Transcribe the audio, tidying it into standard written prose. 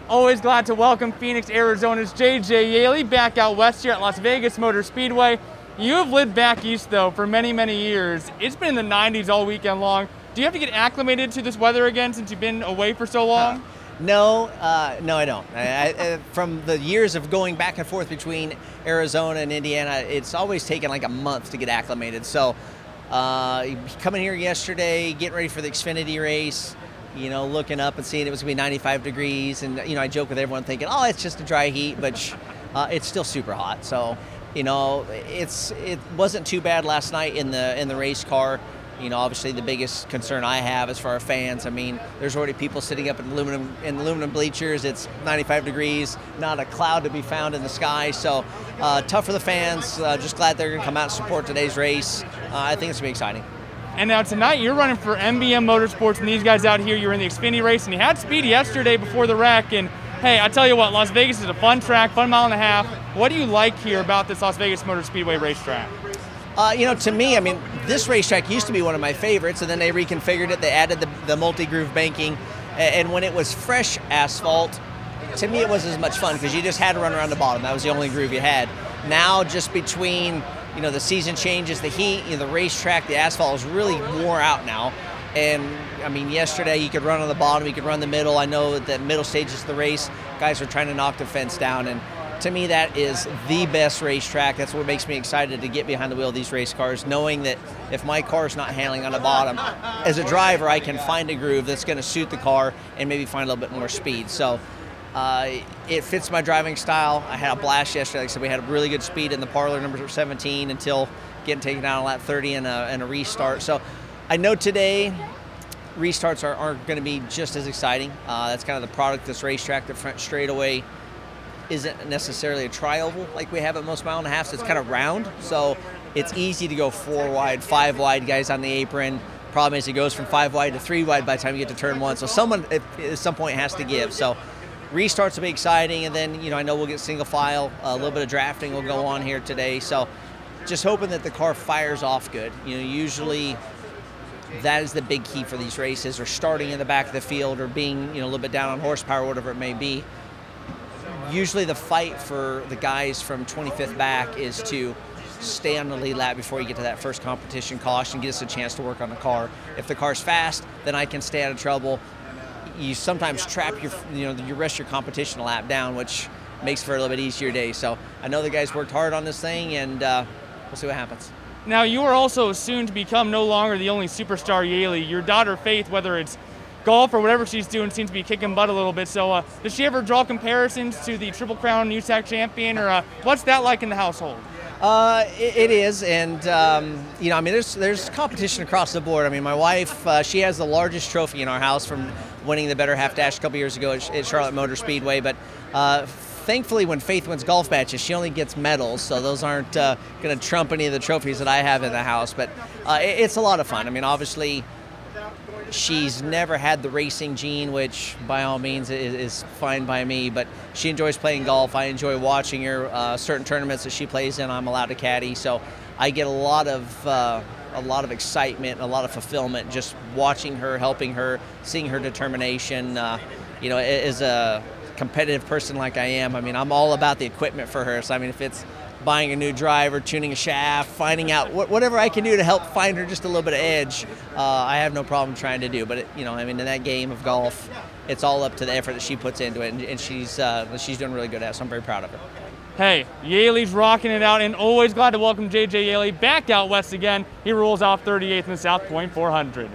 Always glad to welcome Phoenix, Arizona's J.J. Yeley back out west here at Las Vegas Motor Speedway. You have lived back east, though, for many, many years. It's been in the 90s all weekend long. Do you have to get acclimated to this weather again since you've been away for so long? No, I don't. From the years of going back and forth between Arizona and Indiana, it's always taken like a month to get acclimated. So coming here yesterday, getting ready for the Xfinity race, looking up and seeing it was going to be 95 degrees. And, I joke with everyone thinking, oh, it's just a dry heat, but it's still super hot. So, it wasn't too bad last night in the race car. Obviously the biggest concern I have is for our fans. I mean, there's already people sitting up in aluminum bleachers. It's 95 degrees, not a cloud to be found in the sky. So tough for the fans. Just glad they're going to come out and support today's race. I think it's going to be exciting. And now tonight you're running for MBM Motorsports, and these guys out here, you're in the Xfinity race, and you had speed yesterday before the wreck. And hey, I tell you what, Las Vegas is a fun track, fun mile and a half. What do you like here about this Las Vegas Motor Speedway racetrack? To me, this racetrack used to be one of my favorites, and then they reconfigured it. They added the multi-groove banking, and when it was fresh asphalt, to me it wasn't as much fun because you just had to run around the bottom. That was the only groove you had. Now, just between the season changes, the heat, the racetrack, the asphalt is really wore out now. And yesterday you could run on the bottom, you could run the middle. I know that middle stages of the race, guys are trying to knock the fence down, and to me, that is the best racetrack. That's what makes me excited to get behind the wheel of these race cars, knowing that if my car is not handling on the bottom, as a driver, I can find a groove that's going to suit the car and maybe find a little bit more speed. So it fits my driving style. I had a blast yesterday. Like I said, we had a really good speed in the parlor, number 17, until getting taken down on lap 30 and a restart. So I know today restarts are going to be just as exciting. That's kind of the product of this racetrack. The front straightaway isn't necessarily a tri-oval like we have at most mile and a half, so it's kind of round. So it's easy to go 4 wide, 5 wide, guys on the apron. Problem is it goes from 5 wide to 3 wide by the time you get to turn 1. So someone at some point has to give. So restarts will be exciting, and then I know we'll get single file. A little bit of drafting will go on here today. So just hoping that the car fires off good. Usually that is the big key for these races, or starting in the back of the field, or being a little bit down on horsepower, whatever it may be. Usually the fight for the guys from 25th back is to stay on the lead lap before you get to that first competition caution, get us a chance to work on the car. If the car's fast, then I can stay out of trouble. You sometimes trap your rest of your competition a lap down, which makes for a little bit easier day. So I know the guys worked hard on this thing, and we'll see what happens. Now, you are also soon to become no longer the only superstar Yeley. Your daughter Faith, whether it's golf or whatever she's doing, seems to be kicking butt a little bit. So does she ever draw comparisons to the Triple Crown USAC champion, or what's that like in the household? It is, and there's competition across the board. My wife, she has the largest trophy in our house from winning the Better Half Dash a couple years ago at Charlotte Motor Speedway, but thankfully when Faith wins golf matches, she only gets medals, so those aren't going to trump any of the trophies that I have in the house, but it's a lot of fun. Obviously, she's never had the racing gene, which by all means is fine by me, but she enjoys playing golf. I enjoy watching her. Certain tournaments that she plays in, I'm allowed to caddy, so I get a lot of excitement and a lot of fulfillment just watching her, helping her, seeing her determination. As a competitive person like I am, I'm all about the equipment for her. So if it's buying a new driver, tuning a shaft, finding out whatever I can do to help find her just a little bit of edge, I have no problem trying to do. But in that game of golf, it's all up to the effort that she puts into it, and she's doing really good at it. So I'm very proud of her. Hey, Yeley's rocking it out, and always glad to welcome J.J. Yeley back out west again. He rolls off 38th in the South Point 400.